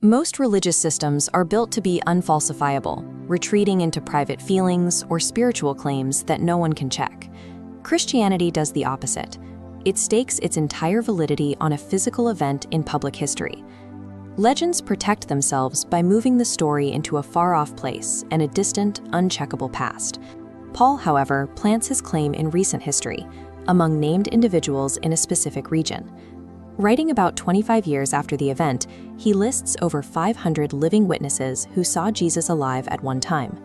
Most religious systems are built to be unfalsifiable, retreating into private feelings or spiritual claims that no one can check. Christianity does the opposite. It stakes its entire validity on a physical event in public history. Legends protect themselves by moving the story into a far-off place and a distant, uncheckable past. Paul, however, plants his claim in recent history, among named individuals in a specific region. Writing about 25 years after the event, he lists over 500 living witnesses who saw Jesus alive at one time.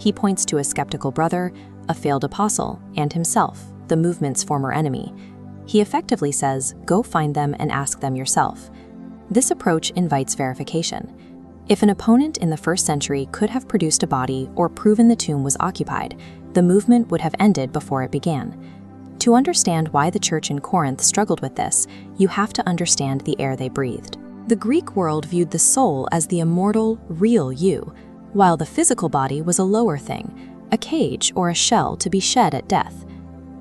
He points to a skeptical brother, a failed apostle, and himself, the movement's former enemy. He effectively says, "Go find them and ask them yourself." This approach invites verification. If an opponent in the first century could have produced a body or proven the tomb was occupied, the movement would have ended before it began. To understand why the church in Corinth struggled with this, you have to understand the air they breathed. The Greek world viewed the soul as the immortal, real you, while the physical body was a lower thing, a cage or a shell to be shed at death.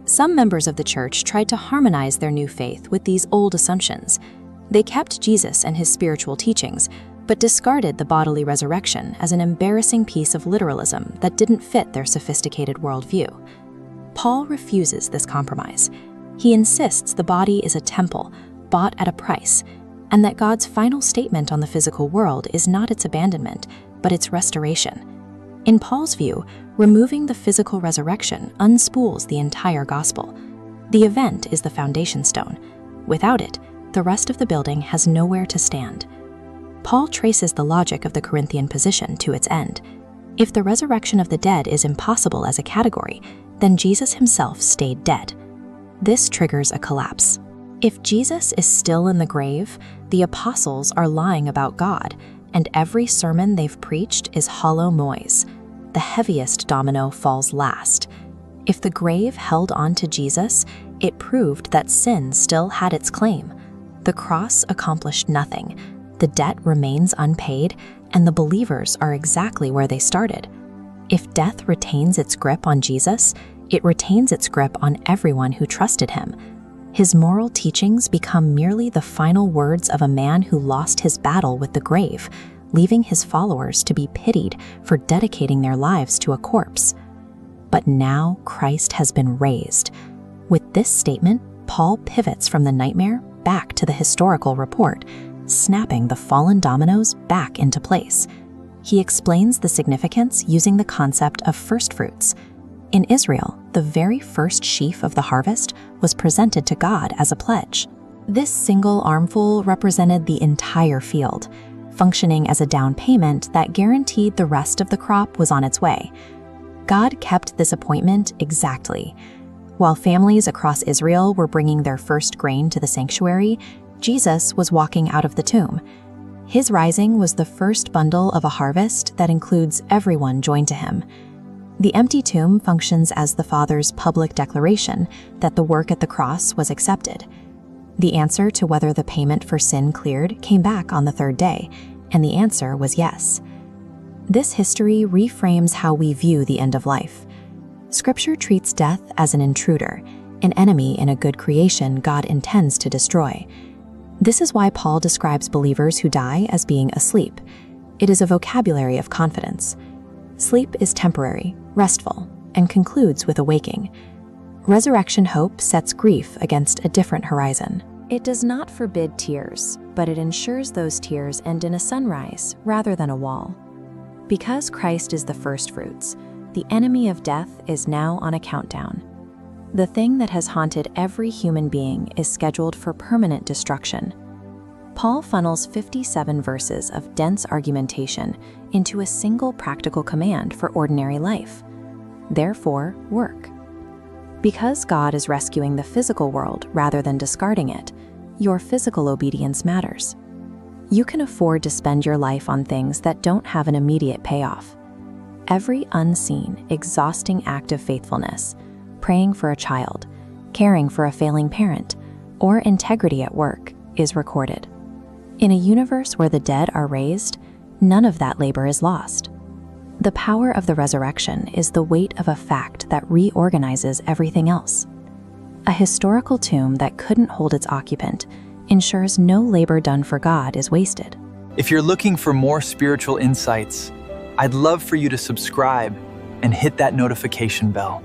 Some members of the church tried to harmonize their new faith with these old assumptions. They kept Jesus and his spiritual teachings, but discarded the bodily resurrection as an embarrassing piece of literalism that didn't fit their sophisticated worldview. Paul refuses this compromise. He insists the body is a temple, bought at a price, and that God's final statement on the physical world is not its abandonment, but its restoration. In Paul's view, removing the physical resurrection unspools the entire gospel. The event is the foundation stone. Without it, the rest of the building has nowhere to stand. Paul traces the logic of the Corinthian position to its end. If the resurrection of the dead is impossible as a category, then Jesus himself stayed dead. This triggers a collapse. If Jesus is still in the grave, the apostles are lying about God, and every sermon they've preached is hollow noise. The heaviest domino falls last. If the grave held on to Jesus, it proved that sin still had its claim. The cross accomplished nothing. The debt remains unpaid, and the believers are exactly where they started. If death retains its grip on Jesus, it retains its grip on everyone who trusted him. His moral teachings become merely the final words of a man who lost his battle with the grave, leaving his followers to be pitied for dedicating their lives to a corpse. But now Christ has been raised. With this statement, Paul pivots from the nightmare back to the historical report, snapping the fallen dominoes back into place. He explains the significance using the concept of first fruits. In Israel, the very first sheaf of the harvest was presented to God as a pledge. This single armful represented the entire field, functioning as a down payment that guaranteed the rest of the crop was on its way. God kept this appointment exactly. While families across Israel were bringing their first grain to the sanctuary, Jesus was walking out of the tomb. His rising was the first bundle of a harvest that includes everyone joined to him. The empty tomb functions as the Father's public declaration that the work at the cross was accepted. The answer to whether the payment for sin cleared came back on the third day, and the answer was yes. This history reframes how we view the end of life. Scripture treats death as an intruder, an enemy in a good creation God intends to destroy. This is why Paul describes believers who die as being asleep. It is a vocabulary of confidence. Sleep is temporary, restful, and concludes with a waking. Resurrection hope sets grief against a different horizon. It does not forbid tears, but it ensures those tears end in a sunrise rather than a wall. Because Christ is the first fruits, the enemy of death is now on a countdown. The thing that has haunted every human being is scheduled for permanent destruction. Paul funnels 57 verses of dense argumentation into a single practical command for ordinary life. Therefore, work. Because God is rescuing the physical world rather than discarding it, your physical obedience matters. You can afford to spend your life on things that don't have an immediate payoff. Every unseen, exhausting act of faithfulness, praying for a child, caring for a failing parent, or integrity at work, is recorded. In a universe where the dead are raised, none of that labor is lost. The power of the resurrection is the weight of a fact that reorganizes everything else. A historical tomb that couldn't hold its occupant ensures no labor done for God is wasted. If you're looking for more spiritual insights, I'd love for you to subscribe and hit that notification bell.